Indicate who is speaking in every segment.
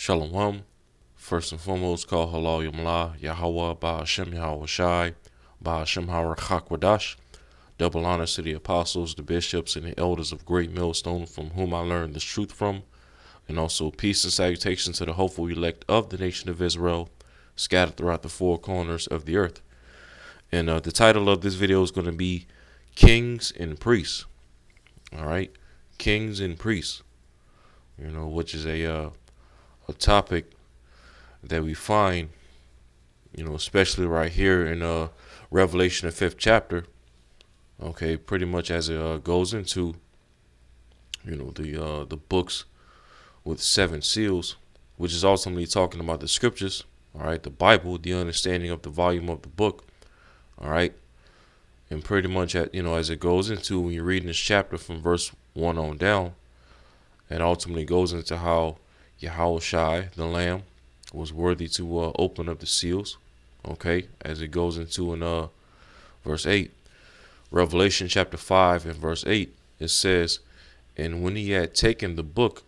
Speaker 1: Shalom. First and foremost, call Halal Yamla, Yahweh, Ba'ashem Yahweh Shai, Ba'ashem Harakhakwadash. Double honors to the apostles, the bishops, and the elders of Great Millstone, from whom I learned this truth from. And also peace and salutations to the hopeful elect of the nation of Israel, scattered throughout the four corners of the earth. And the title of this video is going to be Kings and Priests. All right, Kings and Priests. Which is a topic that we find, especially right here in Revelation, the 5th chapter. Okay, pretty much as it goes into, the books with 7 seals, which is ultimately talking about the scriptures. All right, the Bible, the understanding of the volume of the book. All right, and pretty much as it goes into, when you're reading this chapter from verse 1 on down, and ultimately goes into how Yahweh Shai, the Lamb, was worthy to open up the seals. Okay, as it goes into in verse 8, Revelation chapter 5 and verse 8, it says, "And when he had taken the book,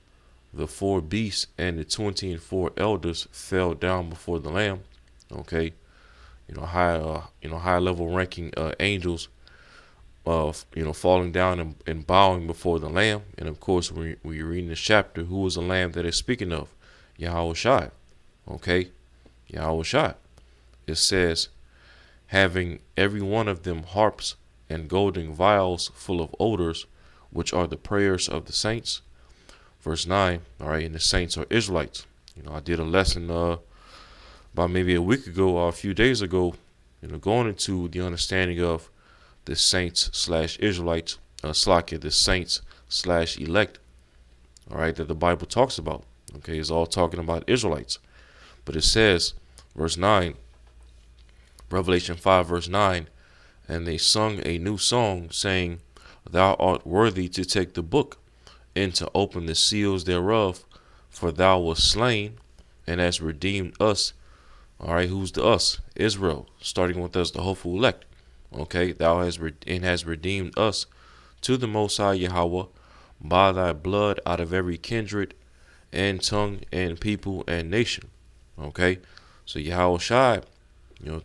Speaker 1: the 4 beasts and the 24 elders fell down before the Lamb." Okay, high level ranking angels, falling down and bowing before the Lamb. And of course, when you're reading this chapter, who is the Lamb that is speaking of? Yahweh Shai. Okay, Yahweh Shai. It says, having every one of them harps and golden vials full of odors, which are the prayers of the saints. Verse 9, all right, and the saints are Israelites. I did a lesson about maybe a week ago or a few days ago, going into the understanding of the saints / Israelites, the saints / elect, all right, that the Bible talks about. Okay, it's all talking about Israelites. But it says, verse 9, Revelation 5, verse 9, "And they sung a new song, saying, Thou art worthy to take the book, and to open the seals thereof, for thou wast slain, and hast redeemed us." All right, who's the us? Israel, starting with us, the hopeful elect. Okay, thou hast redeemed us to the Most High Yahweh by thy blood out of every kindred and tongue and people and nation. Okay, so Yahweh Shai,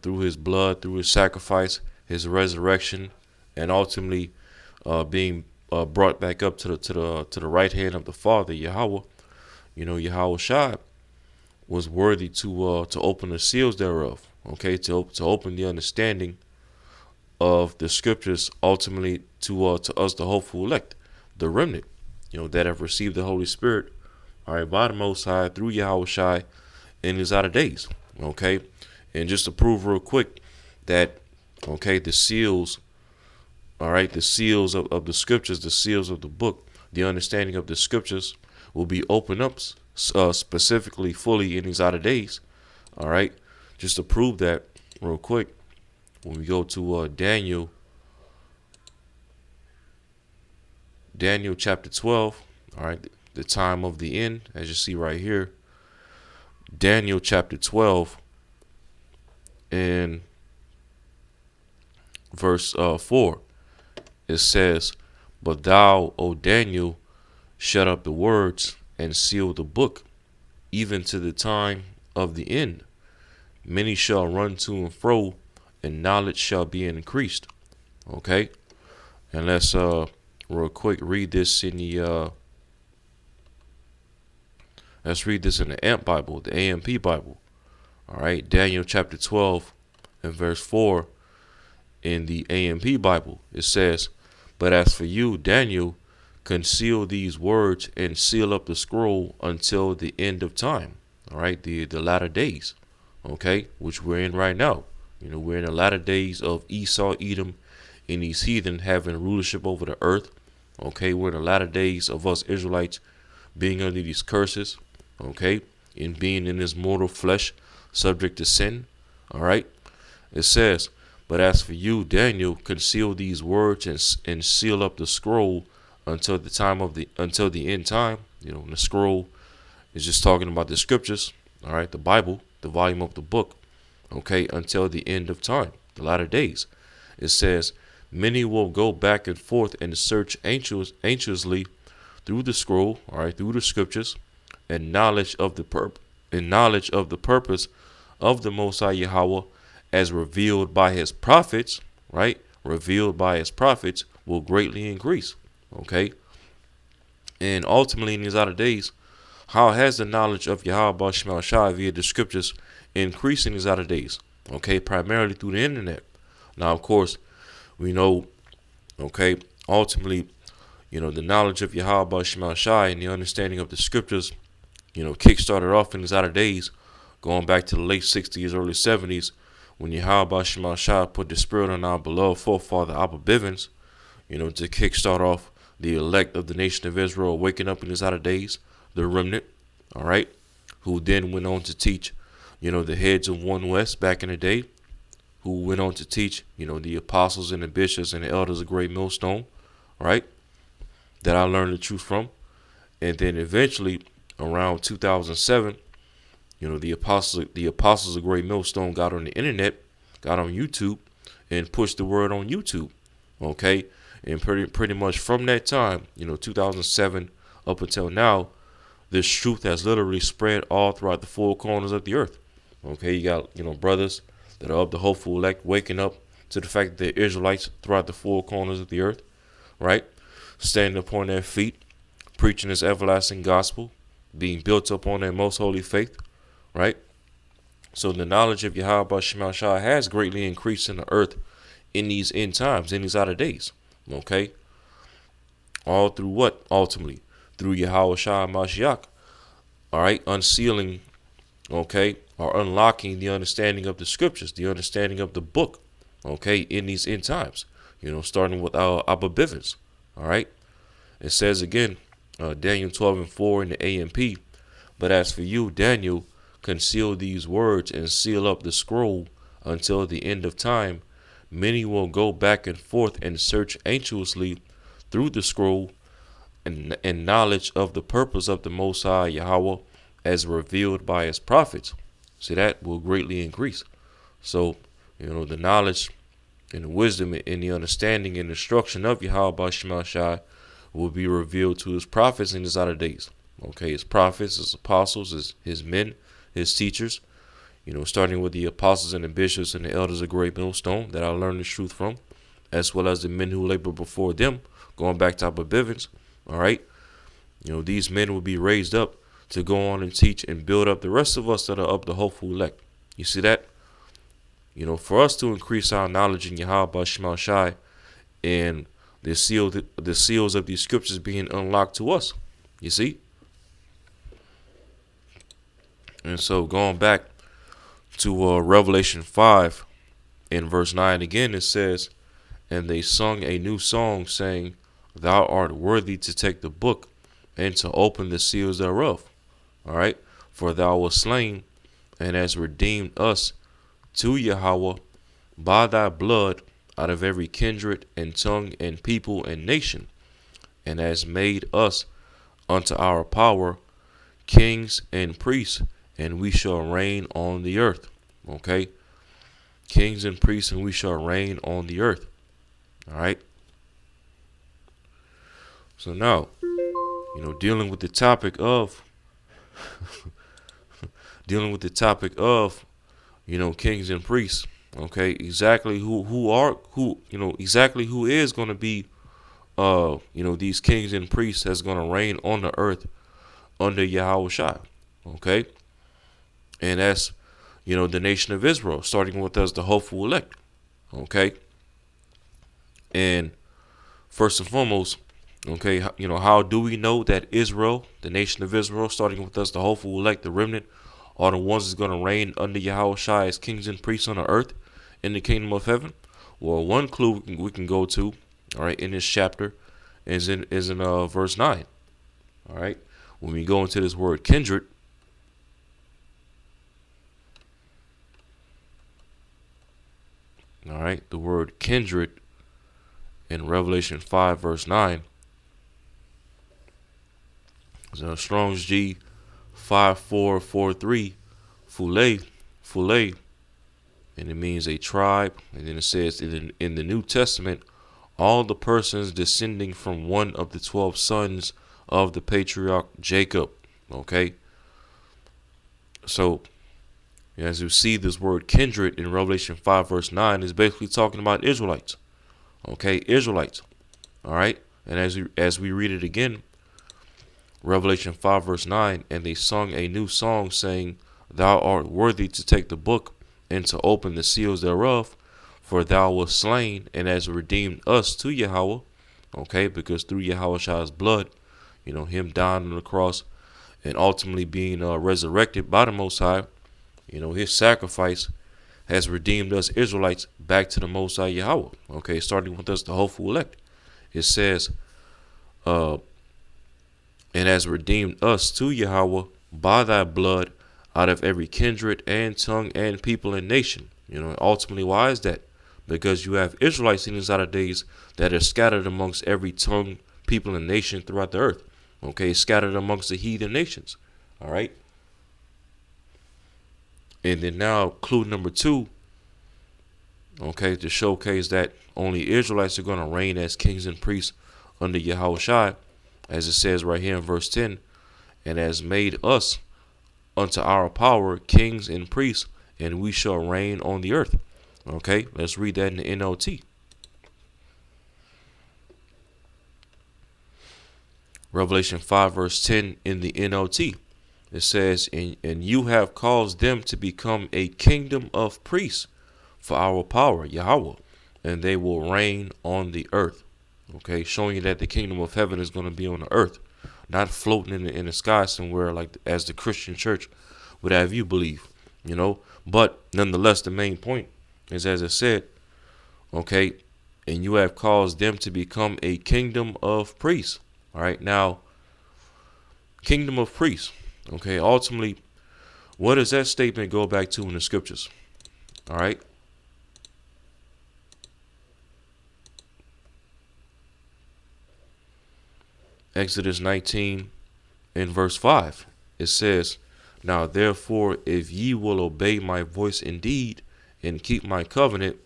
Speaker 1: through his blood, through his sacrifice, his resurrection, and ultimately being brought back up to the right hand of the Father, Yahweh. Yahweh Shai was worthy to open the seals thereof. Okay, to open the understanding of the scriptures, ultimately to us, the hopeful elect, the remnant, that have received the Holy Spirit, all right, by the Most High through Yahweh Shai in his outer days. Okay, and just to prove real quick that, okay, the seals, all right, the seals of the scriptures, the seals of the book, the understanding of the scriptures will be opened up specifically fully in these outer days. All right, just to prove that real quick, when we go to Daniel chapter 12, all right, the time of the end, as you see right here, Daniel chapter 12 and verse 4, it says, "But thou, O Daniel, shut up the words and seal the book, even to the time of the end. Many shall run to and fro, and knowledge shall be increased." Okay, and let's real quick read this in the AMP Bible, the AMP Bible. All right, Daniel chapter 12 and verse 4 in the AMP Bible. It says, "But as for you, Daniel, conceal these words and seal up the scroll until the end of time." All right, the latter days, okay, which we're in right now. We're in the latter days of Esau, Edom, and these heathen having rulership over the earth. Okay, we're in the latter days of us Israelites being under these curses. Okay, and being in this mortal flesh, subject to sin. All right, it says, "But as for you, Daniel, conceal these words and seal up the scroll until the end time." The scroll is just talking about the scriptures. All right, the Bible, the volume of the book. Okay, until the end of time, the latter days. It says, "Many will go back and forth and search anxiously through the scroll," all right, through the scriptures, "and knowledge of the and knowledge of the purpose of the Most High Yahweh as revealed by his prophets, right? Revealed by his prophets will greatly increase. Okay. And ultimately in these latter days, how has the knowledge of Yahweh Shema Shai via the scriptures increased in these latter days? Okay, primarily through the internet. Now, of course, we know, okay, ultimately, the knowledge of Yahweh Shema Shai and the understanding of the scriptures, kick-started off in these latter days, going back to the late 60s, early 70s, when Yahweh Shema Shai put the spirit on our beloved forefather Abba Bivens, to kick-start off the elect of the nation of Israel waking up in these latter days, the remnant, all right, who then went on to teach, the heads of One West back in the day, who went on to teach, the apostles and the bishops and the elders of Great Millstone, right, that I learned the truth from. And then eventually, around 2007, the apostles of Great Millstone got on the internet, got on YouTube, and pushed the word on YouTube, okay? And pretty much from that time, 2007 up until now, this truth has literally spread all throughout the four corners of the earth. Okay, you got, brothers that are of the hopeful elect waking up to the fact that they're Israelites throughout the four corners of the earth, right? Standing upon their feet, preaching this everlasting gospel, being built up on their most holy faith, right? So the knowledge of Yahweh Shema Shai has greatly increased in the earth in these end times, in these latter days, okay? All through what? Ultimately, through Yahweh Shai Mashiach, all right? Unsealing, okay, or unlocking the understanding of the scriptures, the understanding of the book, okay, in these end times, starting with our Abba Bivens, all right? It says again, Daniel 12:4 in the AMP, but as for you, Daniel, conceal these words and seal up the scroll until the end of time. Many will go back and forth and search anxiously through the scroll and knowledge of the purpose of the Most High Yahweh as revealed by his prophets. See, that will greatly increase. So, the knowledge and the wisdom and the understanding and instruction of Yahweh Shema Shai will be revealed to his prophets in his latter days. Okay, his prophets, his apostles, his men, his teachers, starting with the apostles and the bishops and the elders of Great Millstone that I learned the truth from, as well as the men who labor before them, going back to Abba Bivens, all right? These men will be raised up to go on and teach and build up the rest of us that are of the hopeful elect. You see that? For us to increase our knowledge in Yahweh Shema Shai and the seals of these scriptures being unlocked to us. You see? And so going back to Revelation 5 in verse 9 again, it says, and they sung a new song saying, thou art worthy to take the book and to open the seals thereof. All right. For thou wast slain and hast redeemed us to Yahweh by thy blood out of every kindred and tongue and people and nation, and has made us unto our power kings and priests, and we shall reign on the earth. Okay? Kings and priests, and we shall reign on the earth. All right? So now, dealing with the topic of kings and priests. Okay, exactly exactly who is going to be these kings and priests that's going to reign on the earth under Yahweh Shai. Okay, and that's the nation of Israel, starting with us, the hopeful elect. Okay, and first and foremost, okay, how do we know that Israel, the nation of Israel, starting with us, the hopeful elect, the remnant, are the ones that's going to reign under Yahweh Shai as kings and priests on the earth in the kingdom of heaven? Well, one clue we can go to, all right, in this chapter is in verse 9. All right, when we go into this word kindred, all right, the word kindred in Revelation 5 verse 9 is in Strong's G 5443, Phule, and it means a tribe. And then it says in the New Testament, all the persons descending from one of the 12 sons of the patriarch Jacob. Okay, So as you see, this word kindred in Revelation 5 verse 9 is basically talking about Israelites. Okay, Israelites. All right. And as we read it again, Revelation 5 verse 9, and they sung a new song saying, Thou art worthy to take the book and to open the seals thereof, for thou wast slain and hast redeemed us to Yahweh. Okay, because through Yahweh's blood, him dying on the cross and ultimately being resurrected by the Most High, his sacrifice has redeemed us Israelites back to the Most High Yahweh. Okay, starting with us, the hopeful elect. It says, and has redeemed us to Yahweh by thy blood out of every kindred and tongue and people and nation. Ultimately, why is that? Because you have Israelites in these latter days that are scattered amongst every tongue, people, and nation throughout the earth. Okay, scattered amongst the heathen nations. All right. And then now, clue number 2, okay, to showcase that only Israelites are going to reign as kings and priests under Yahushua, as it says right here in verse 10, and has made us unto our power kings and priests, and we shall reign on the earth. Okay, let's read that in the NLT. Revelation 5 verse 10 in the NLT. It says, and you have caused them to become a kingdom of priests for our power, Yahweh, and they will reign on the earth. Okay, showing you that the kingdom of heaven is going to be on the earth, not floating in the sky somewhere like as the Christian church would have you believe, But nonetheless, the main point is, as I said, okay, and you have caused them to become a kingdom of priests. All right, now, kingdom of priests. Okay, ultimately, what does that statement go back to in the scriptures? All right. Exodus 19 in verse 5. It says, Now therefore, if ye will obey my voice indeed, and keep my covenant,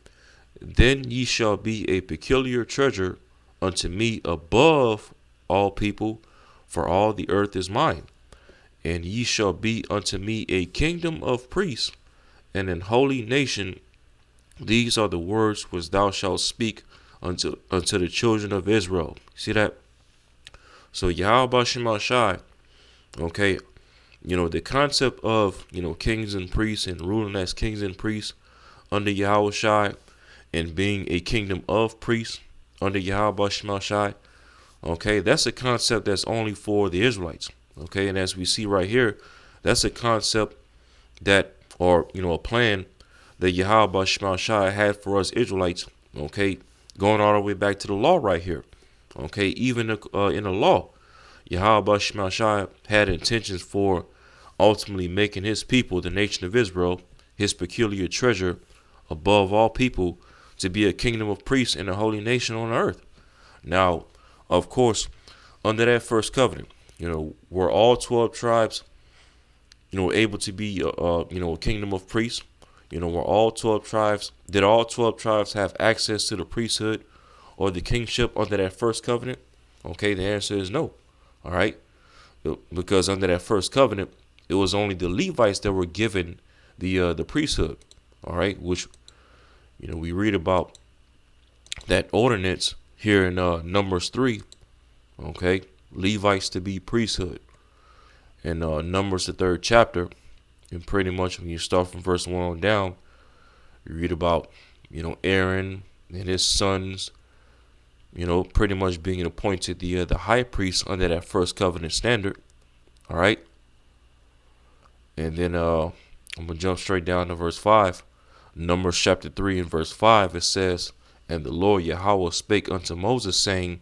Speaker 1: then ye shall be a peculiar treasure unto me above all people, for all the earth is mine. And ye shall be unto me a kingdom of priests, and an holy nation. These are the words which thou shalt speak unto the children of Israel. See that? So Yahweh Shema Shai, okay, the concept of, kings and priests and ruling as kings and priests under Yahweh Shai, and being a kingdom of priests under Yahweh Shema Shai, okay, that's a concept that's only for the Israelites. Okay, and as we see right here, that's a concept that, or a plan that Yahweh Shema Shai had for us Israelites. Okay, going all the way back to the law right here. Okay, even in the law, Yahweh Shema Shai had intentions for ultimately making his people, the nation of Israel, his peculiar treasure above all people, to be a kingdom of priests and a holy nation on earth. Now, of course, under that first covenant, were all 12 tribes, able to be, a kingdom of priests? Were all 12 tribes, did all 12 tribes have access to the priesthood or the kingship under that first covenant? Okay, the answer is no. All right, because under that first covenant, it was only the Levites that were given the priesthood. All right, which, we read about that ordinance here in Numbers 3. Okay, Levites to be priesthood. And Numbers, the 3rd chapter, and pretty much when you start from verse 1 on down, you read about, Aaron and his sons, pretty much being appointed the high priest under that first covenant standard. All right. And then I'm going to jump straight down to verse 5. Numbers chapter 3 and verse 5, it says, And the Lord Yahweh spake unto Moses, saying,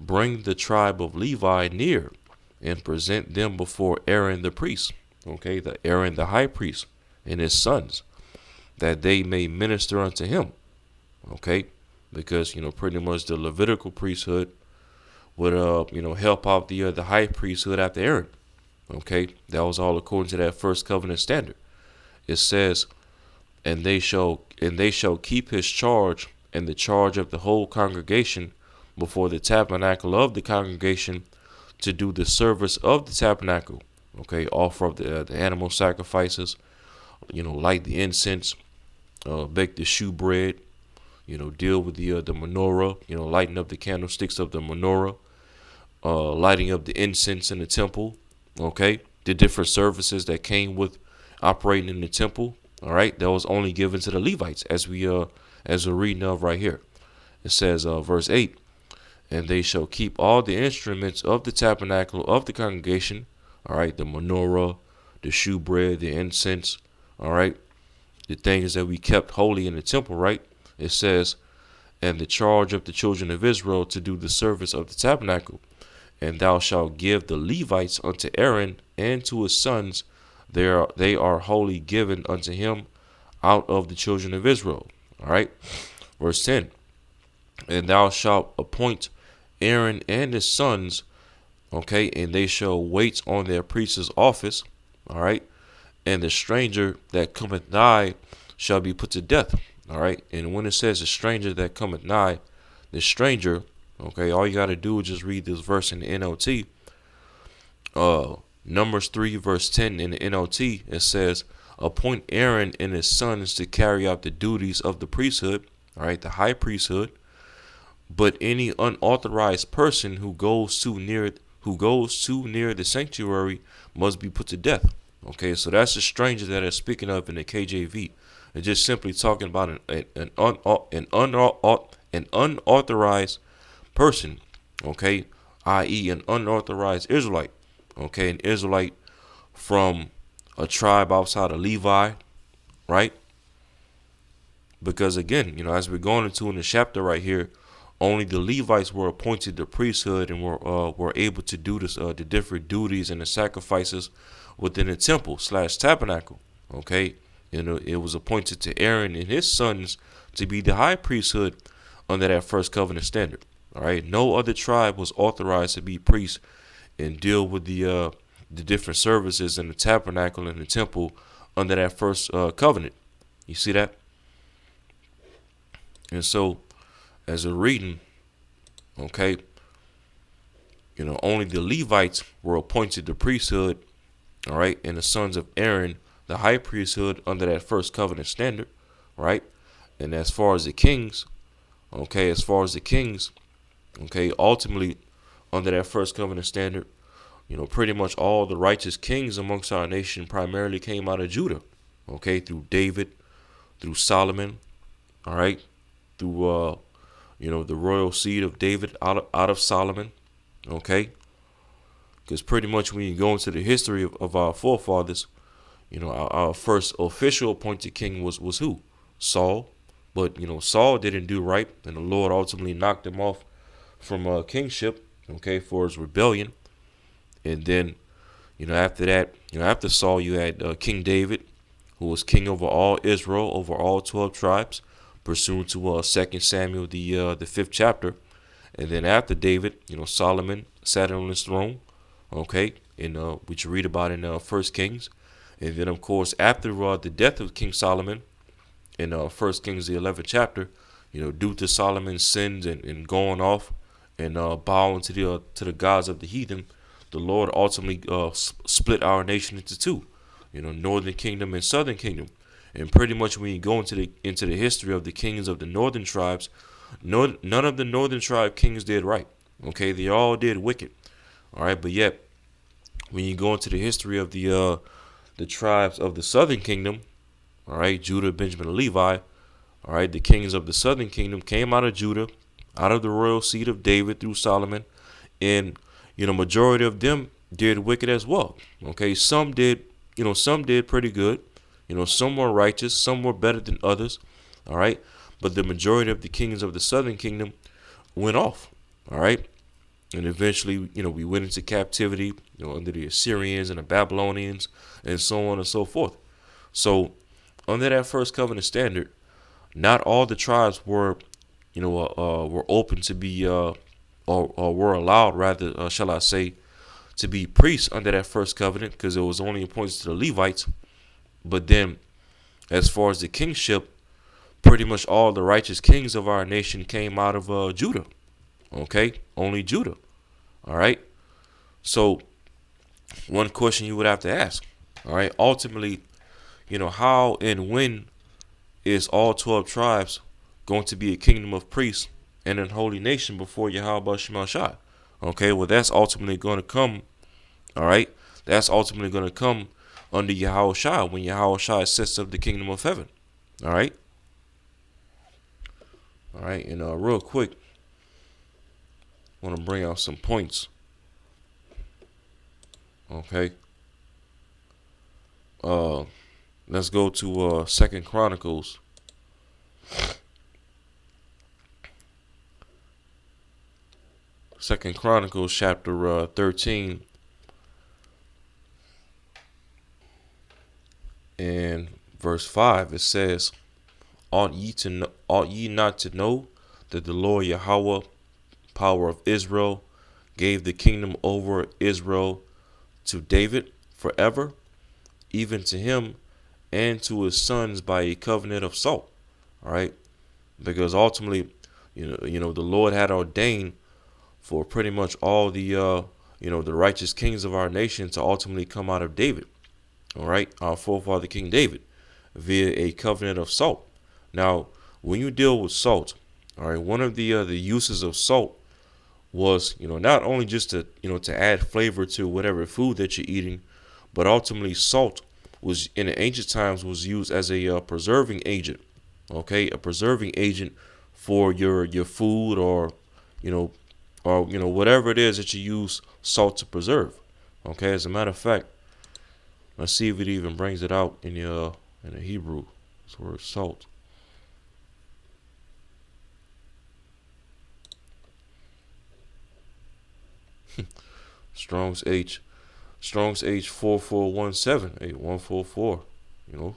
Speaker 1: Bring the tribe of Levi near, and present them before Aaron the priest. Okay, the Aaron the high priest and his sons, that they may minister unto him. Okay, because pretty much the Levitical priesthood would help out the high priesthood after Aaron. Okay, that was all according to that first covenant standard. It says, and they shall keep his charge and the charge of the whole congregation before the tabernacle of the congregation, to do the service of the tabernacle, Okay, offer up the animal sacrifices. Light the incense, bake the shewbread. Deal with the menorah. Lighten up the candlesticks of the menorah. Lighting up the incense in the temple. Okay, the different services that came with operating in the temple. All right, that was only given to the Levites, as we're reading of right here. It says, verse 8, and they shall keep all the instruments of the tabernacle of the congregation. All right, the menorah, the shewbread, the incense. All right, the things that we kept holy in the temple. Right, it says, and the charge of the children of Israel to do the service of the tabernacle. And thou shalt give the Levites unto Aaron and to his sons. They are wholly given unto him out of the children of Israel. All right. Verse 10. And thou shalt appoint Aaron and his sons, okay, and they shall wait on their priest's office. All right. And the stranger that cometh nigh shall be put to death. All right. And when it says the stranger that cometh nigh, the stranger, okay, all you got to do is just read this verse in the NLT. Numbers 3 verse 10 in the NLT, it says, appoint Aaron and his sons to carry out the duties of the priesthood, all right, the high priesthood. But any unauthorized person who goes too near the sanctuary must be put to death. Okay, so that's the stranger that is speaking of in the KJV. It's just simply talking about an unauthorized person, okay, i.e. an unauthorized Israelite, okay, an Israelite from a tribe outside of Levi, right? Because again, as we're going into in the chapter right here, only the Levites were appointed the priesthood and were able to do this, the different duties and the sacrifices within the temple / tabernacle, okay? It was appointed to Aaron and his sons to be the high priesthood under that first covenant standard. All right, no other tribe was authorized to be priests and deal with the different services in the tabernacle and the temple under that first covenant. You see that? And so, as a reading, okay, only the Levites were appointed the priesthood, all right, and the sons of Aaron, the high priesthood under that first covenant standard, right? And as far as the kings, okay, ultimately under that first covenant standard, pretty much all the righteous kings amongst our nation primarily came out of Judah, okay, through David, through Solomon, all right, through the royal seed of David out of Solomon, okay, because pretty much when you go into the history of our forefathers, our first official appointed king was who? Saul. But Saul didn't do right, and the Lord ultimately knocked him off from kingship, okay, for his rebellion. And then after that, after Saul, you had King David, who was king over all Israel, over all 12 tribes, pursuant to 2 Samuel, the 5th chapter. And then after David, Solomon sat on his throne, okay, in which you read about in 1 Kings. And then, of course, after the death of King Solomon, in 1 Kings, the 11th chapter, due to Solomon's sins and going off and bowing to the gods of the heathen, the Lord ultimately split our nation into two, northern kingdom and southern kingdom. And pretty much when you go into the history of the kings of the northern tribes, none of the northern tribe kings did right. Okay, they all did wicked. All right, but yet when you go into the history of the tribes of the southern kingdom, all right, Judah, Benjamin, and Levi, all right, the kings of the southern kingdom came out of Judah, out of the royal seed of David through Solomon, and majority of them did wicked as well. Okay, some did pretty good. Some were righteous, some were better than others. All right, but the majority of the kings of the southern kingdom went off. All right, and eventually, we went into captivity, under the Assyrians and the Babylonians, and so on and so forth. So, under that first covenant standard, not all the tribes were open to be, or were allowed, rather, shall I say, to be priests under that first covenant, because it was only appointed to the Levites. But then, as far as the kingship, pretty much all the righteous kings of our nation came out of Judah. Okay, only Judah. All right. So one question you would have to ask. All right. Ultimately, how and when is all 12 tribes going to be a kingdom of priests and a holy nation before Yahweh Shema Shai? Okay, well, that's ultimately going to come, all right? That's ultimately going to come under Yahweh Shai when Yahweh Shai sets up the kingdom of heaven, all right? All right, and real quick, I want to bring out some points, okay? Let's go to Second Chronicles. Second Chronicles chapter 13 and verse 5. It says, ought ye not to know that the Lord Yahweh, power of Israel, gave the kingdom over Israel to David forever, even to him and to his sons by a covenant of salt. All right, because ultimately, the Lord had ordained for pretty much all the righteous kings of our nation to ultimately come out of David. All right, our forefather King David, via a covenant of salt. Now, when you deal with salt, all right, one of the uses of salt was, not only just to add flavor to whatever food that you're eating, but ultimately salt was in the ancient times was used as a preserving agent. Okay, a preserving agent for your food, or whatever it is that you use salt to preserve. Okay, as a matter of fact, let's see if it even brings it out in the Hebrew. This word salt. Strong's H 4417 8144. You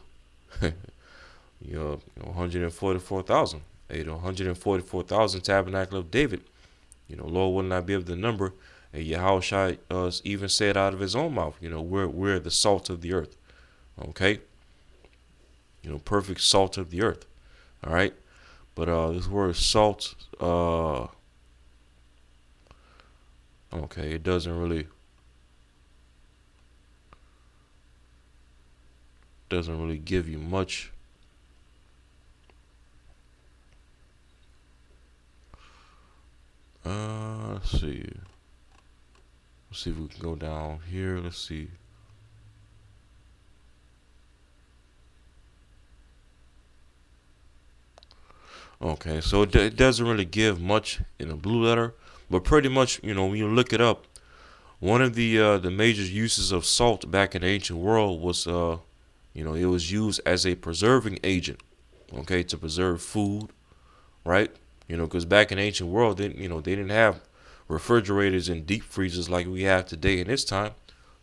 Speaker 1: know, 144,000. 144,000 tabernacle of David. Lord will not be able to number. And Yahweh even said out of his own mouth, we're the salt of the earth. Okay? Perfect salt of the earth. All right? But this word salt, okay, it doesn't really give you much. Let's see. Let's see if we can go down here. Let's see. Okay, so it doesn't really give much in a blue letter, but pretty much, when you look it up, one of the major uses of salt back in the ancient world was, it was used as a preserving agent. Okay, to preserve food, right? Because back in the ancient world, they didn't have refrigerators and deep freezers like we have today in this time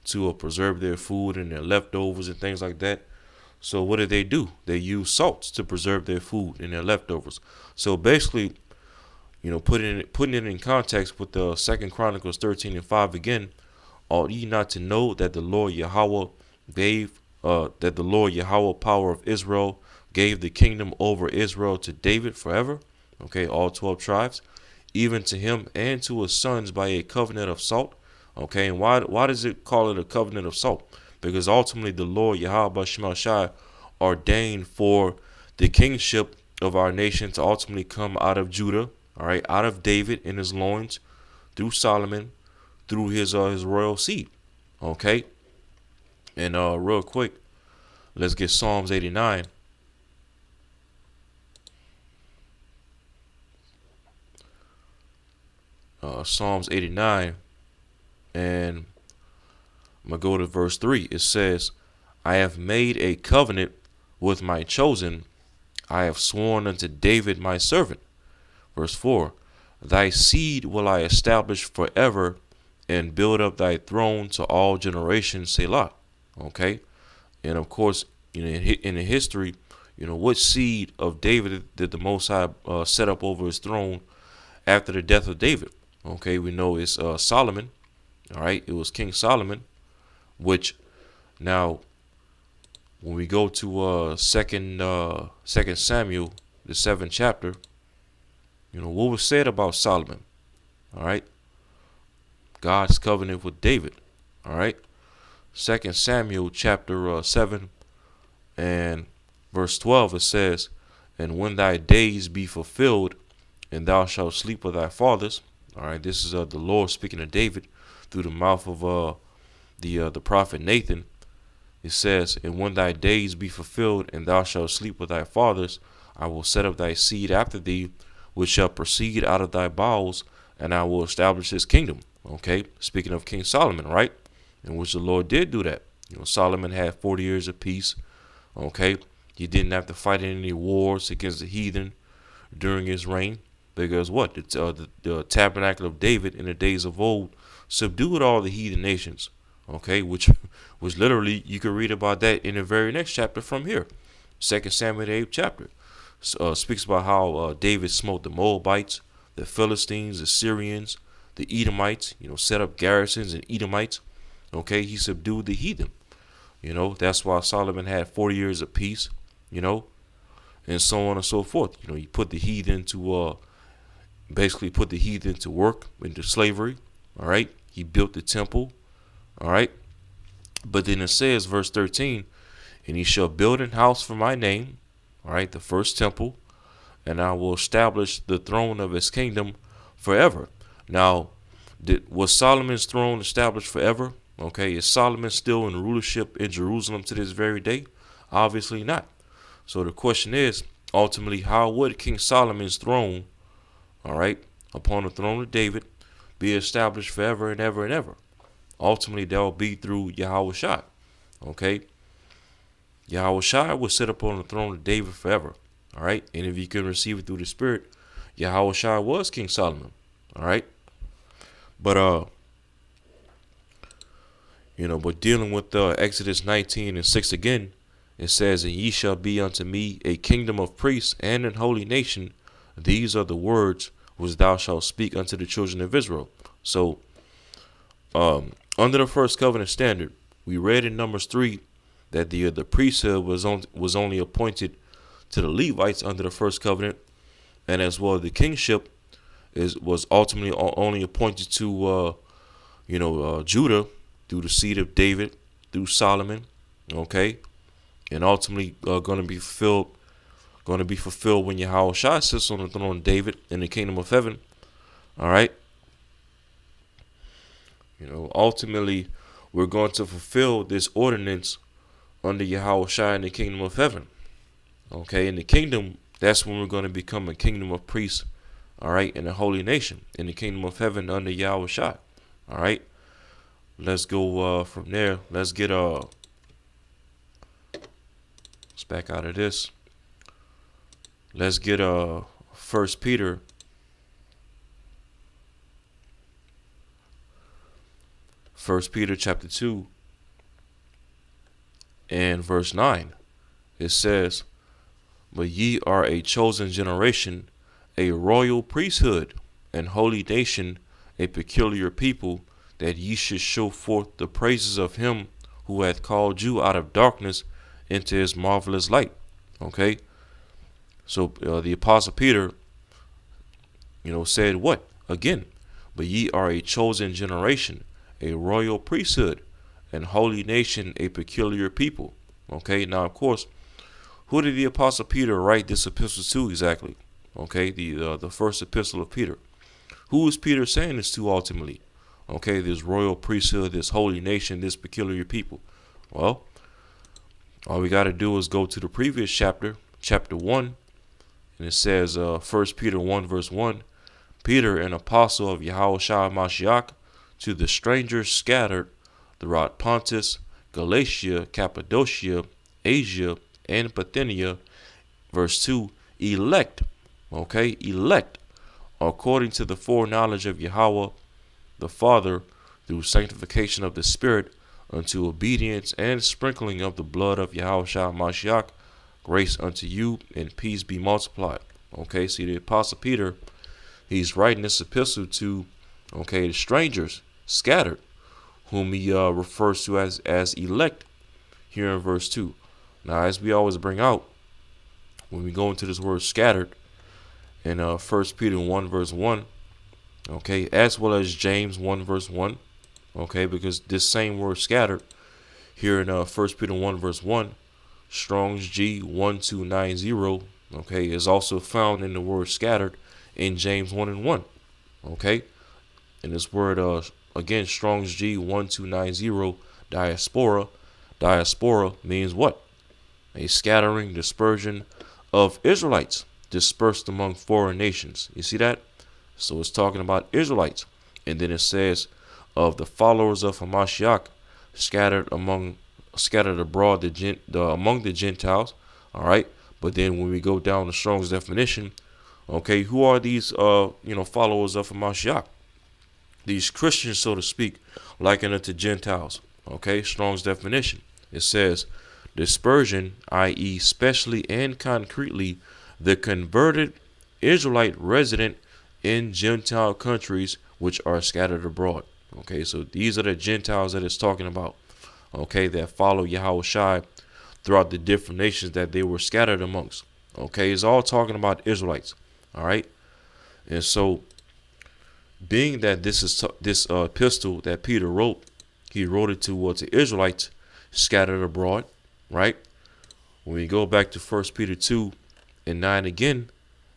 Speaker 1: to preserve their food and their leftovers and things like that. So what did they do? They used salts to preserve their food and their leftovers. So basically, putting it in context with the Second Chronicles 13 and 5 again, ought ye not to know that the Lord Yahweh power of Israel, gave the kingdom over Israel to David forever. Okay, all 12 tribes, even to him and to his sons by a covenant of salt. Okay, and why does it call it a covenant of salt? Because ultimately the Lord Yahweh Shema Shai ordained for the kingship of our nation to ultimately come out of Judah, all right, out of David in his loins, through Solomon, through his royal seed. Okay, and real quick, let's get Psalms 89. Psalms 89, and I'm going to go to verse 3. It says, I have made a covenant with my chosen. I have sworn unto David my servant. Verse 4, thy seed will I establish forever and build up thy throne to all generations, Selah. Okay, and of course, in the history, what seed of David did the Most High set up over his throne after the death of David? Okay, we know it's Solomon. All right, it was King Solomon, which now when we go to second Samuel, the 7th chapter, what was said about Solomon? All right, God's covenant with David. All right, 2 Samuel chapter 7 and verse 12, it says, "And when thy days be fulfilled, and thou shalt sleep with thy fathers." All right, this is the Lord speaking to David through the mouth of the prophet Nathan. It says, "And when thy days be fulfilled, and thou shalt sleep with thy fathers, I will set up thy seed after thee, which shall proceed out of thy bowels, and I will establish his kingdom." Okay, speaking of King Solomon, right? In which the Lord did do that. Solomon had 40 years of peace. Okay, he didn't have to fight in any wars against the heathen during his reign, because what? The tabernacle of David in the days of old subdued all the heathen nations. Okay, which was literally, you can read about that in the very next chapter from here. 2 Samuel, the 8th chapter, speaks about how David smote the Moabites, the Philistines, the Syrians, the Edomites, set up garrisons and Edomites. Okay, he subdued the heathen. That's why Solomon had 40 years of peace, and so on and so forth. He put the heathen to, basically put the heathen to work into slavery. All right, he built the temple. All right, but then it says, verse 13, "And he shall build an house for my name." All right, the first temple, "and I will establish the throne of his kingdom forever." Now, was Solomon's throne established forever? Okay, is Solomon still in rulership in Jerusalem to this very day? Obviously not. So the question is, ultimately, how would King Solomon's throne, all right, upon the throne of David, be established forever and ever and ever? Ultimately, that will be through Yahushua. Okay, Yahushua will sit upon the throne of David forever. All right, and if you can receive it through the Spirit, Yahushua was King Solomon. All right, but but dealing with Exodus 19:6 again, it says, "And ye shall be unto me a kingdom of priests and an holy nation. These are the words which thou shalt speak unto the children of Israel." So, under the first covenant standard, we read in Numbers 3 that the priesthood was only appointed to the Levites under the first covenant, and as well the kingship was ultimately only appointed to Judah through the seed of David, through Solomon. Okay, and ultimately going to be fulfilled when Yahushua sits on the throne of David in the kingdom of heaven. All right. Ultimately, we're going to fulfill this ordinance under Yahushua in the kingdom of heaven. Okay, in the kingdom, that's when we're going to become a kingdom of priests. All right, in a holy nation, in the kingdom of heaven under Yahushua. All right, let's go from there. Let's back out of this. Let's get 1 Peter. 1 Peter chapter 2 and verse 9. It says, "But ye are a chosen generation, a royal priesthood, and holy nation, a peculiar people, that ye should show forth the praises of him who hath called you out of darkness into his marvelous light." Okay, so the Apostle Peter, said what? Again, "But ye are a chosen generation, a royal priesthood, and holy nation, a peculiar people." Okay, now of course, who did the Apostle Peter write this epistle to exactly? Okay, the first epistle of Peter. Who is Peter saying this to ultimately? Okay, this royal priesthood, this holy nation, this peculiar people. Well, all we got to do is go to the previous chapter, chapter 1, and it says 1 Peter 1 verse 1, "Peter, an apostle of Yahushua Mashiach, to the strangers scattered throughout Pontus, Galatia, Cappadocia, Asia, and Bithynia," verse 2, "elect," okay, elect, "according to the foreknowledge of Yahweh the Father, through sanctification of the Spirit, unto obedience and sprinkling of the blood of Yahushua Mashiach, grace unto you and peace be multiplied." Okay, see, the Apostle Peter, he's writing this epistle to, the strangers scattered, whom he refers to as elect here in verse 2. Now, as we always bring out, when we go into this word scattered in 1 Peter 1 verse 1, okay, as well as James 1 verse 1, okay, because this same word scattered here in 1 Peter 1 verse 1, Strong's G 1290, okay, is also found in the word scattered in James 1 and 1, okay. And this word, again, Strong's G 1290, diaspora. Diaspora means what? A scattering, dispersion of Israelites dispersed among foreign nations. You see that? So it's talking about Israelites. And then it says of the followers of Hamashiach scattered abroad among the Gentiles. All right. But then when we go down to Strong's definition, okay, who are these followers of Hamashiach? These Christians, so to speak, likened unto Gentiles. Okay, Strong's definition. It says dispersion, i.e., specially and concretely, the converted Israelite resident in Gentile countries which are scattered abroad. Okay, so these are the Gentiles that it's talking about. Okay, that follow Yahushua throughout the different nations that they were scattered amongst. Okay, it's all talking about Israelites. All right, and so being that this is this epistle that Peter wrote, he wrote it to Israelites scattered abroad, right? When we go back to 1 Peter 2 and 9 again,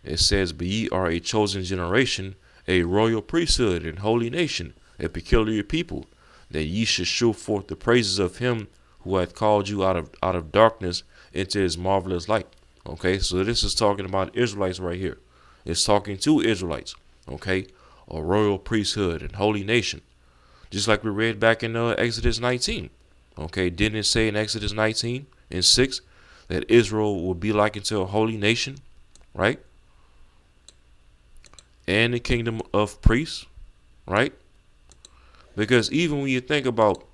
Speaker 1: it says, "But ye are a chosen generation, a royal priesthood, and holy nation, a peculiar people, that ye should show forth the praises of him who hath called you out of darkness into his marvelous light." Okay, so this is talking about Israelites right here. It's talking to Israelites. Okay, a royal priesthood and holy nation, just like we read back in Exodus 19. Okay, didn't it say in Exodus 19 and 6 that Israel will be likened to a holy nation, right? And the kingdom of priests, right? Because even when you think about,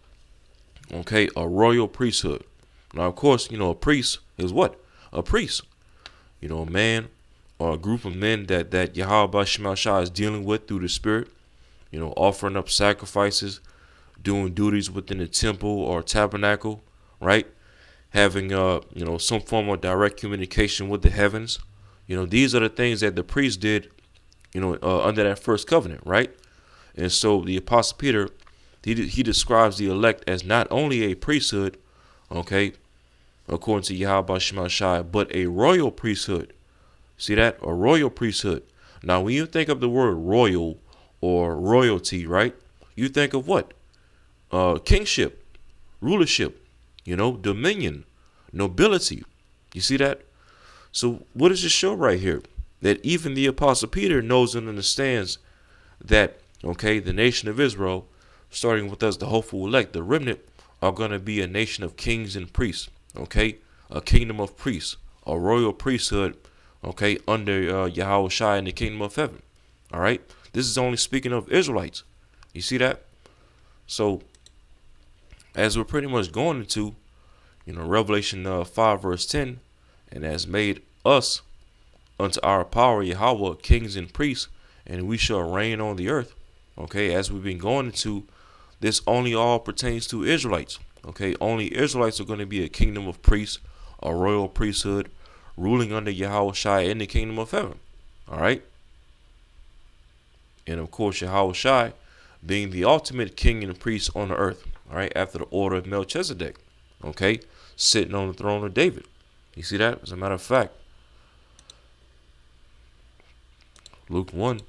Speaker 1: okay, a royal priesthood. Now, of course, a priest is what? A priest. A man or a group of men that Yahweh Shema is dealing with through the Spirit, offering up sacrifices, doing duties within the temple or tabernacle, right? Having, some form of direct communication with the heavens. These are the things that the priest did, under that first covenant, right? And so the Apostle Peter, he describes the elect as not only a priesthood, okay, according to Yahweh Shema Shai, but a royal priesthood. See that? A royal priesthood. Now, when you think of the word royal or royalty, right, you think of what? Kingship, rulership, dominion, nobility. You see that? So what does this show right here? That even the Apostle Peter knows and understands that, okay, the nation of Israel, starting with us, the hopeful elect, the remnant, are going to be a nation of kings and priests, okay? A kingdom of priests, a royal priesthood, okay, under Yahweh Shai in the kingdom of heaven, all right? This is only speaking of Israelites. You see that? So, as we're pretty much going into, Revelation 5 verse 10, and has made us unto our power Yahweh kings and priests, and we shall reign on the earth. Okay, as we've been going into, this only all pertains to Israelites. Okay, only Israelites are going to be a kingdom of priests, a royal priesthood, ruling under Yahweh Shai in the kingdom of heaven. All right, and of course Yahweh Shai being the ultimate king and priest on the earth. All right, after the order of Melchizedek. Okay, sitting on the throne of David. You see that? As a matter of fact, Luke 1.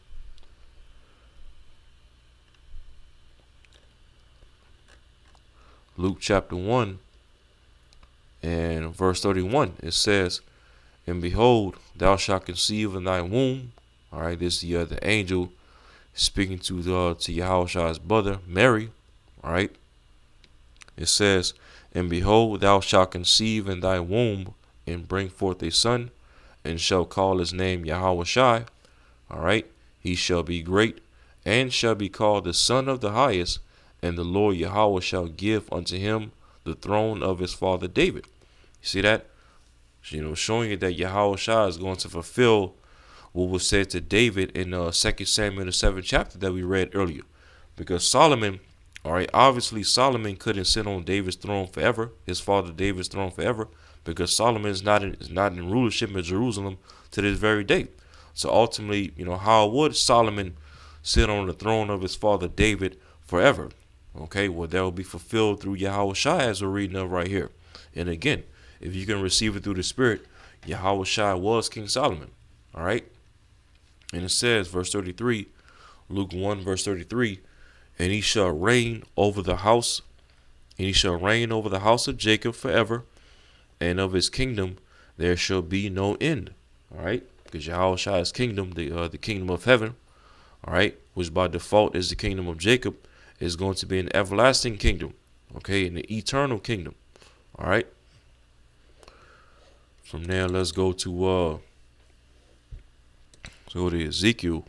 Speaker 1: Luke chapter 1 and verse 31. It says, "And behold, thou shalt conceive in thy womb." All right, this is the angel speaking to Yahushua's mother, Mary. All right. It says, "And behold, thou shalt conceive in thy womb and bring forth a son, and shall call his name Yahweh Shai." All right. "He shall be great, and shall be called the Son of the Highest, and the Lord Yahweh shall give unto him the throne of his father David." You see that? Showing you that Yahweh Shai is going to fulfill what was said to David in 2 Samuel the 7th chapter that we read earlier. Because Solomon, all right, obviously Solomon couldn't sit on David's throne forever, his father David's throne forever, because Solomon is not in rulership in Jerusalem to this very day. So ultimately, how would Solomon sit on the throne of his father David forever? Okay, well, that will be fulfilled through Yahweh Shai, as we're reading of right here. And again, if you can receive it through the Spirit, Yahweh Shai was King Solomon. All right. And it says, verse 33, Luke 1, verse 33, and he shall reign over the house, and he shall reign over the house of Jacob forever, and of his kingdom there shall be no end. All right. Because Yahweh Shai's kingdom, the kingdom of heaven, all right, which by default is the kingdom of Jacob, is going to be an everlasting kingdom, okay, an eternal kingdom. All right. From there, let's go to Ezekiel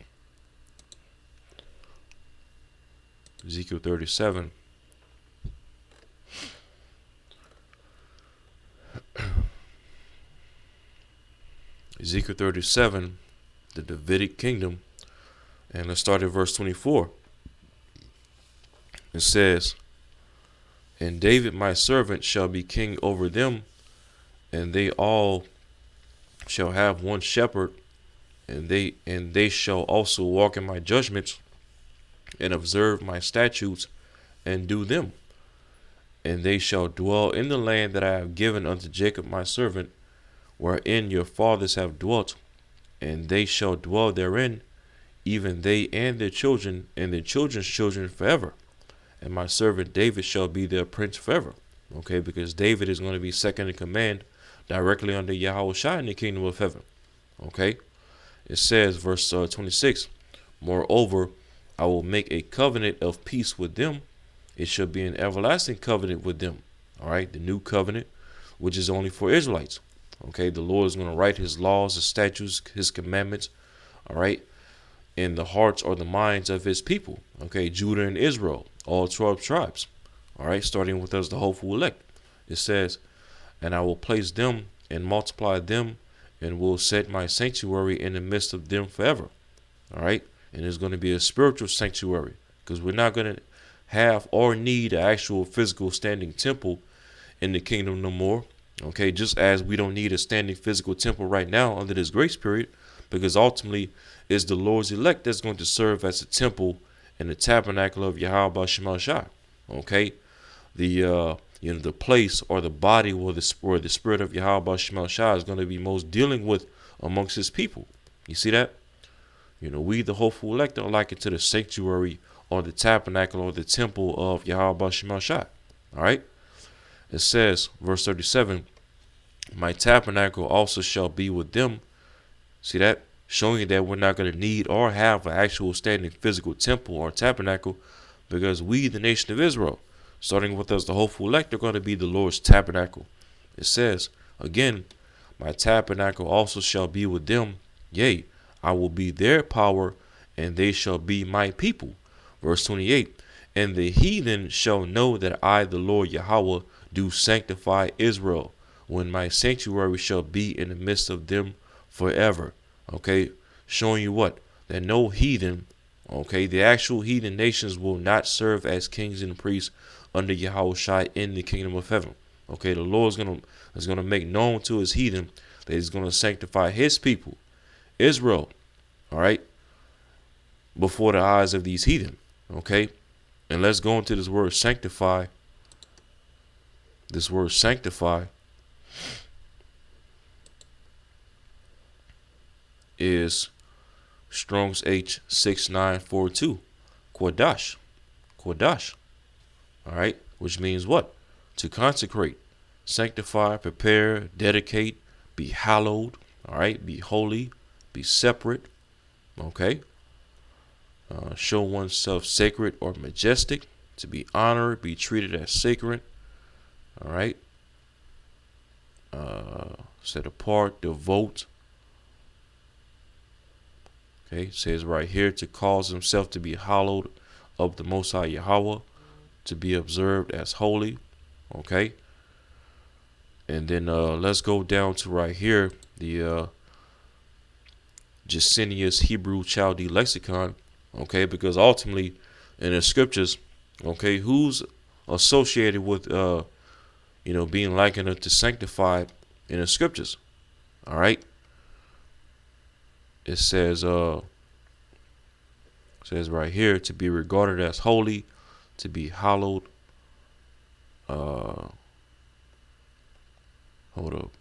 Speaker 1: 37. Ezekiel 37, the Davidic kingdom, and let's start at verse 24. It says, and David my servant shall be king over them, and they all shall have one shepherd, and they shall also walk in my judgments, and observe my statutes, and do them. And they shall dwell in the land that I have given unto Jacob my servant, wherein your fathers have dwelt, and they shall dwell therein, even they and their children, and their children's children forever. And my servant David shall be their prince forever. Okay, because David is going to be second in command directly under Yahweh Shai in the kingdom of heaven. Okay, it says, verse 26, moreover, I will make a covenant of peace with them. It shall be an everlasting covenant with them. All right, the new covenant, which is only for Israelites. Okay, the Lord is going to write his laws, his statutes, his commandments, all right, in the hearts or the minds of his people. Okay, Judah and Israel, all 12 tribes. All right, starting with us, the hopeful elect. It says, and I will place them and multiply them, and will set my sanctuary in the midst of them forever. All right, and it's going to be a spiritual sanctuary, because we're not going to have or need an actual physical standing temple in the kingdom no more. Okay, just as we don't need a standing physical temple right now under this grace period, because ultimately it's the Lord's elect that's going to serve as a temple in the tabernacle of Yahweh Shema Shai. Okay, the place or the body where the spirit of Yahweh Shema Shai is going to be most dealing with amongst his people. You see that? We the hopeful elect are likened to the sanctuary or the tabernacle or the temple of Yahweh Shema Shai. All right. It says, verse 37, my tabernacle also shall be with them. See that? Showing that we're not going to need or have an actual standing physical temple or tabernacle, because we, the nation of Israel, starting with us, the hopeful elect, are going to be the Lord's tabernacle. It says, again, my tabernacle also shall be with them. Yea, I will be their power, and they shall be my people. Verse 28, and the heathen shall know that I, the Lord Yahweh, do sanctify Israel, when my sanctuary shall be in the midst of them forever. Okay, showing you what? That no heathen, okay, the actual heathen nations will not serve as kings and priests under Yahweh Shai in the kingdom of heaven. Okay, the Lord is gonna make known to his heathen that he's gonna sanctify his people, Israel, all right, before the eyes of these heathen. Okay, and let's go into this word sanctify. This word sanctify is Strong's H6942, Quadash. Quadash. All right, which means what? To consecrate, sanctify, prepare, dedicate, be hallowed. All right, be holy, be separate. Okay, show oneself sacred or majestic, to be honored, be treated as sacred. All right, set apart, devote. Okay, it says right here, to cause himself to be hallowed of the Most High Yahweh, to be observed as holy. Okay, and then let's go down to right here, the Jacinius Hebrew Chaldee Lexicon. Okay, because ultimately in the scriptures, okay, who's associated with being likened to sanctified in the scriptures? All right, it says right here, to be regarded as holy, to be hallowed. Uh, hold up.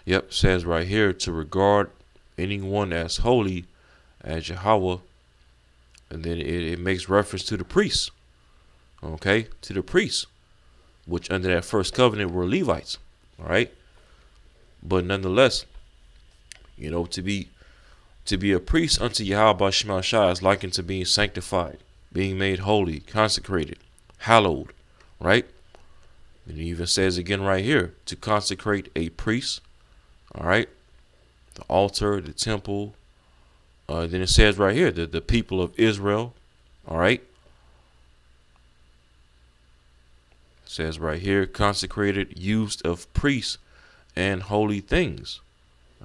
Speaker 1: Yep, says right here to regard anyone as holy as Yahweh, and then it makes reference to the priests. Okay, to the priests, which under that first covenant were Levites. All right, but nonetheless, to be a priest unto Yahweh Shema Shai is likened to being sanctified, being made holy, consecrated, hallowed, right? And it even says again right here to consecrate a priest, all right? The altar, the temple. Then it says right here that the people of Israel, all right? It says right here, consecrated, used of priests and holy things,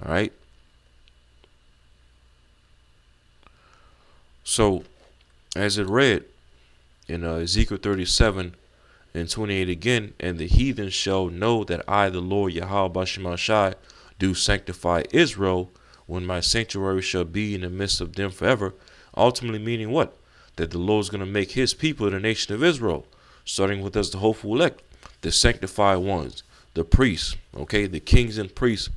Speaker 1: all right? So, as it read in Ezekiel 37 and 28 again, and the heathen shall know that I, the Lord Yahweh Bashim Shai, do sanctify Israel, when my sanctuary shall be in the midst of them forever. Ultimately meaning what? That the Lord is going to make his people the nation of Israel, starting with us, the hopeful elect, the sanctified ones, the priests, okay, the kings and priests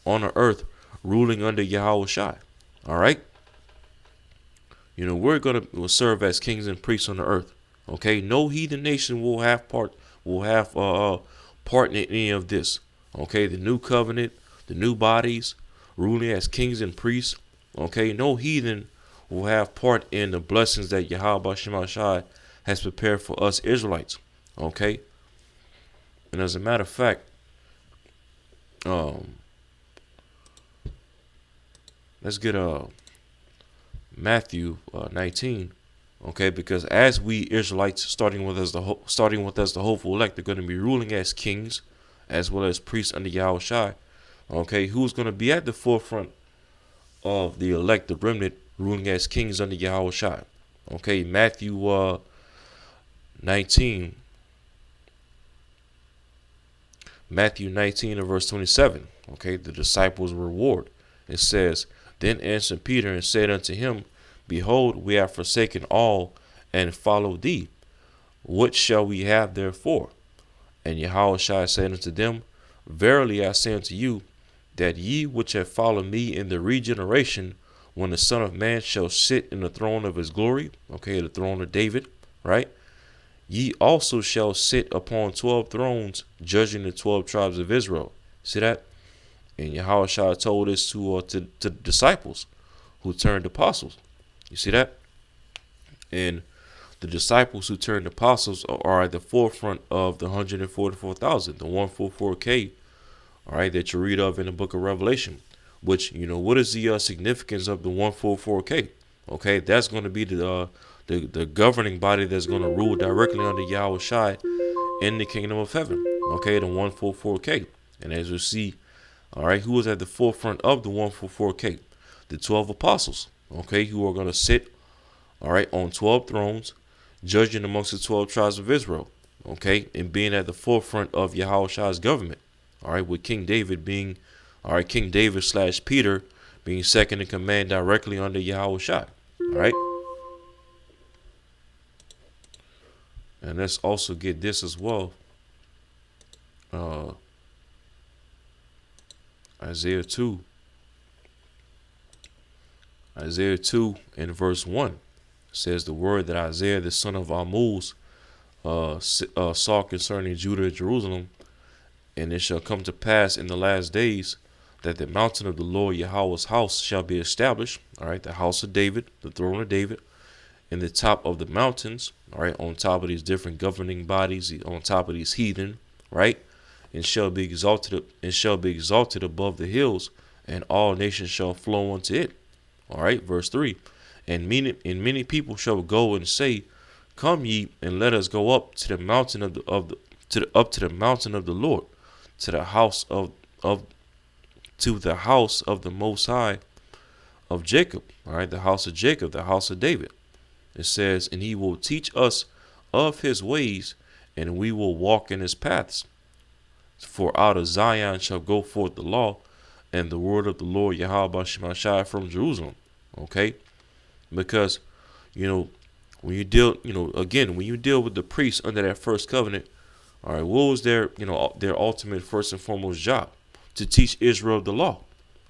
Speaker 1: on the earth, ruling under Yahweh Shai. All right. We're going to serve as kings and priests on the earth. Okay, no heathen nation will have part in any of this. Okay, the new covenant, the new bodies, ruling as kings and priests. Okay, no heathen will have part in the blessings that Yahweh Shema Shai has prepared for us Israelites. Okay, and as a matter of fact, let's get Matthew 19, okay? Because as we Israelites, starting with us the hopeful elect, are going to be ruling as kings, as well as priests under Yahweh Shai. Okay, who's going to be at the forefront of the elect, the remnant, ruling as kings under Yahweh Shai? Okay, Matthew 19. Matthew 19 and verse 27. Okay, the disciples' reward. It says, Then answered Peter and said unto him, Behold, we have forsaken all and followed thee. What shall we have therefore? And Yahushua said unto them, Verily I say unto you, that ye which have followed me in the regeneration, when the Son of Man shall sit in the throne of his glory, okay, the throne of David, right? Ye also shall sit upon 12 thrones, judging the 12 tribes of Israel. See that? And Yahushua told this to the disciples who turned apostles. You see that? And the disciples who turned apostles are at the forefront of the 144,000, the 144K, all right, that you read of in the book of Revelation. Which, what is the significance of the 144K? Okay, that's going to be the governing body that's going to rule directly under Yahweh Shai in the kingdom of heaven. Okay, the 144K. And as you see, all right, who is at the forefront of the 144K? The 12 apostles, okay, who are going to sit, all right, on 12 thrones, judging amongst the 12 tribes of Israel, okay, and being at the forefront of Yahweh Shai's government, all right, with King David being, all right, King David / Peter being second in command directly under Yahweh Shai, all right. And let's also get this as well. Isaiah 2 in verse 1 says the word that Isaiah the son of Amoz saw concerning Judah and Jerusalem. And it shall come to pass in the last days that the mountain of the Lord Yahweh's house shall be established, all right, the house of David, the throne of David, in the top of the mountains, all right, on top of these different governing bodies, on top of these heathen, right, and shall be exalted above the hills, and all nations shall flow unto it. All right, verse 3. And many people shall go and say, Come ye, and let us go up to the mountain of the mountain of the Lord, to the house of the Most High of Jacob. All right, the house of Jacob, the house of David. It says, and he will teach us of his ways, and we will walk in his paths. For out of Zion shall go forth the law, and the word of the Lord Yahweh Shai from Jerusalem. Okay, because when you deal, again, when you deal with the priests under that first covenant, all right, what was their, their ultimate first and foremost job? To teach Israel the law.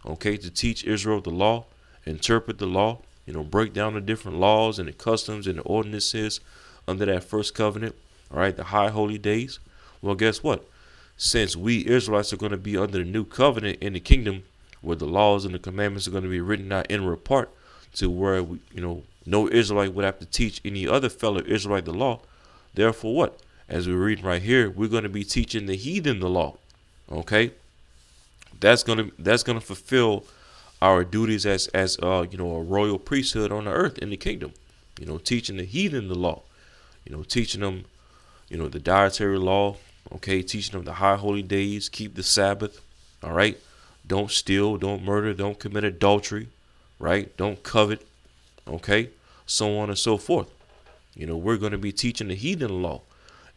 Speaker 1: Okay, to teach Israel the law, interpret the law, break down the different laws and the customs and the ordinances under that first covenant. All right, the high holy days. Well, guess what? Since we Israelites are going to be under the new covenant in the kingdom, where the laws and the commandments are going to be written out in part, to where no Israelite would have to teach any other fellow Israelite the law. Therefore, what? As we read right here, we're going to be teaching the heathen the law. Okay, that's gonna fulfill our duties as a royal priesthood on the earth in the kingdom. Teaching the heathen the law. Teaching them the dietary law. Okay, teaching them the high holy days, keep the Sabbath. All right, don't steal, don't murder, don't commit adultery. Right, don't covet. Okay, so on and so forth. We're going to be teaching the heathen law.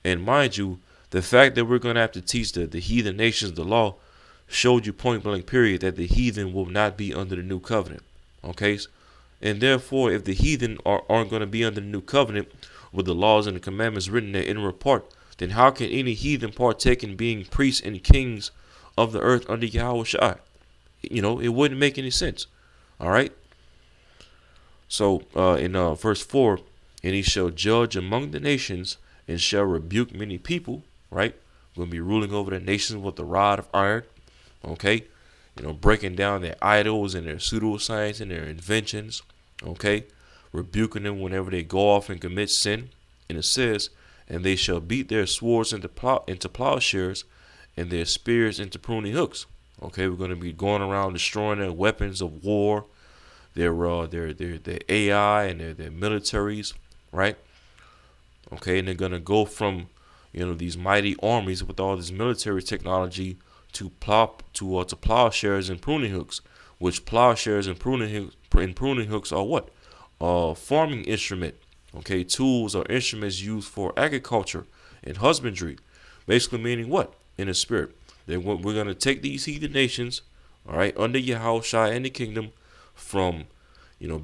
Speaker 1: And mind you, the fact that we're going to have to teach the heathen nations the law showed you point blank period that the heathen will not be under the new covenant. Okay, and therefore, if the heathen aren't going to be under the new covenant with the laws and the commandments written there in part, then how can any heathen partake in being priests and kings of the earth under Yahweh Shai? It wouldn't make any sense. All right. So in verse 4, and he shall judge among the nations and shall rebuke many people. Right, going to be ruling over the nations with the rod of iron. Okay, breaking down their idols and their pseudoscience and their inventions. Okay, rebuking them whenever they go off and commit sin. And it says, and they shall beat their swords into plowshares and their spears into pruning hooks. Okay, we're going to be going around destroying their weapons of war, their AI and their militaries, right? Okay, and they're going to go from these mighty armies with all this military technology to plowshares and pruning hooks, which plowshares and pruning hooks are what? Farming instrument. Okay, tools or instruments used for agriculture and husbandry. Basically meaning what? In the spirit. Then we're going to take these heathen nations, all right, under Yahweh Shai and the kingdom, from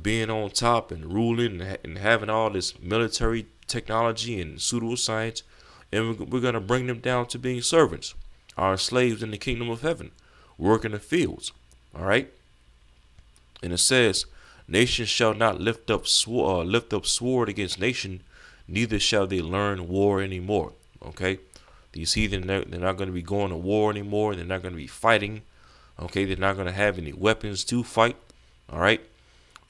Speaker 1: being on top and ruling and having all this military technology and pseudoscience, and we're going to bring them down to being servants, our slaves in the kingdom of heaven, work in the fields. All right, and it says, "Nation shall not lift up sword against nation, neither shall they learn war anymore." Okay, these heathen, they're not going to be going to war anymore. They're not going to be fighting. Okay, they're not going to have any weapons to fight. All right,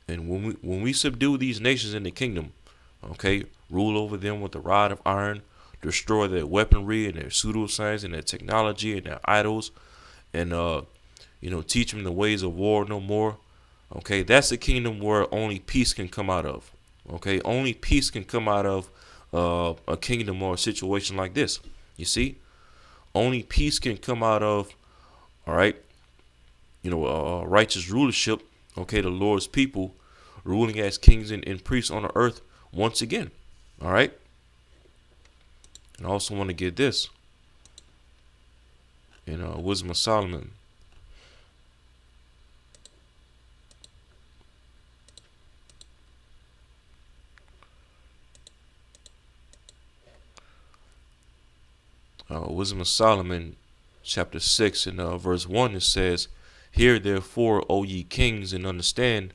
Speaker 1: and when we subdue these nations in the kingdom, okay, rule over them with the rod of iron, destroy their weaponry and their pseudoscience and their technology and their idols, and teach them the ways of war no more. Okay, that's a kingdom where only peace can come out of. Okay, only peace can come out of a kingdom or a situation like this. You see, only peace can come out of, all right, righteous rulership. Okay, the Lord's people ruling as kings and priests on the earth once again. All right. And I also want to get this in Wisdom of Solomon. Wisdom of Solomon, chapter 6 and verse 1, it says, "Hear therefore, O ye kings, and understand,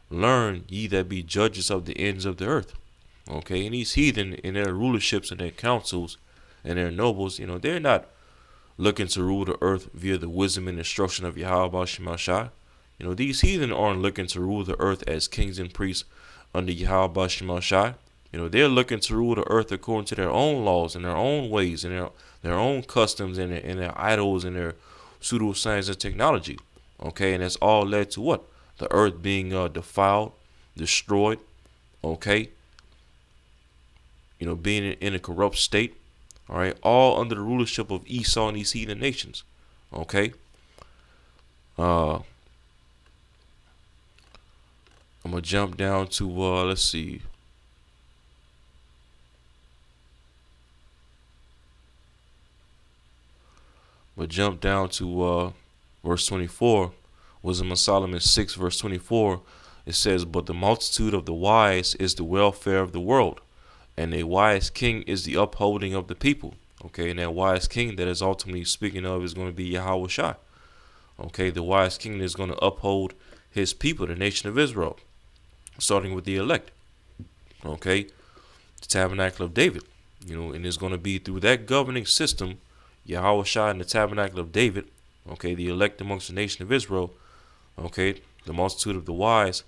Speaker 1: learn ye that be judges of the ends of the earth." Okay, and these heathen in their rulerships and their councils and their nobles, they're not looking to rule the earth via the wisdom and instruction of Yahweh Shemashah. These heathen aren't looking to rule the earth as kings and priests under Yahweh Shemashah. They're looking to rule the earth according to their own laws and their own ways and their own customs and their idols and their pseudoscience and technology. Okay, and that's all led to what? The earth being defiled, destroyed. Okay, being in a corrupt state. All right, all under the rulership of Esau and these heathen nations. Okay, I'm gonna jump down to let's see. But jump down to verse 24. Wisdom of Solomon 6 verse 24. It says, but the multitude of the wise is the welfare of the world, and a wise king is the upholding of the people. Okay, and that wise king that is ultimately speaking of is going to be Yahweh Shai. Okay, the wise king is going to uphold his people, the nation of Israel, starting with the elect. Okay, the tabernacle of David, and it's going to be through that governing system, Yahweh Shai and the tabernacle of David. Okay, the elect amongst the nation of Israel. Okay, the multitude of the wise.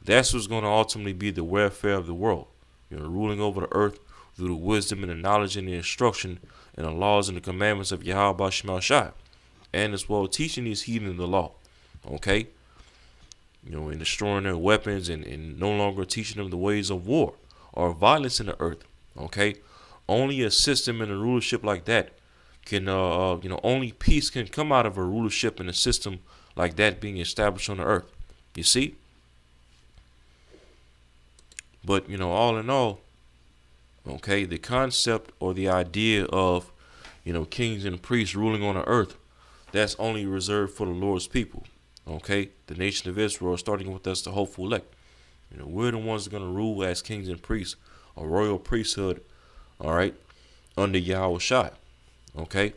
Speaker 1: That's what's going to ultimately be the welfare of the world. Ruling over the earth through the wisdom and the knowledge and the instruction and the laws and the commandments of Yahweh Bashmal Shai, and as well teaching these heathen the law. Okay, and destroying their weapons and no longer teaching them the ways of war or violence in the earth. Okay, only a system and a rulership like that can, only peace can come out of a rulership and a system like that being established on the earth. You see? But, all in all, okay, the concept or the idea of, kings and priests ruling on the earth, that's only reserved for the Lord's people. Okay, the nation of Israel, starting with us, the hopeful elect. We're the ones that are going to rule as kings and priests, a royal priesthood, all right, under Yahweh Shai. Okay,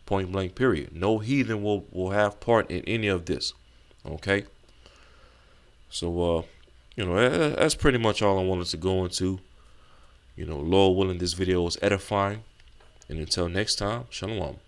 Speaker 1: point blank, period. No heathen will have part in any of this. Okay, so, that's pretty much all I wanted to go into. Lord willing, this video was edifying. And until next time, shalom.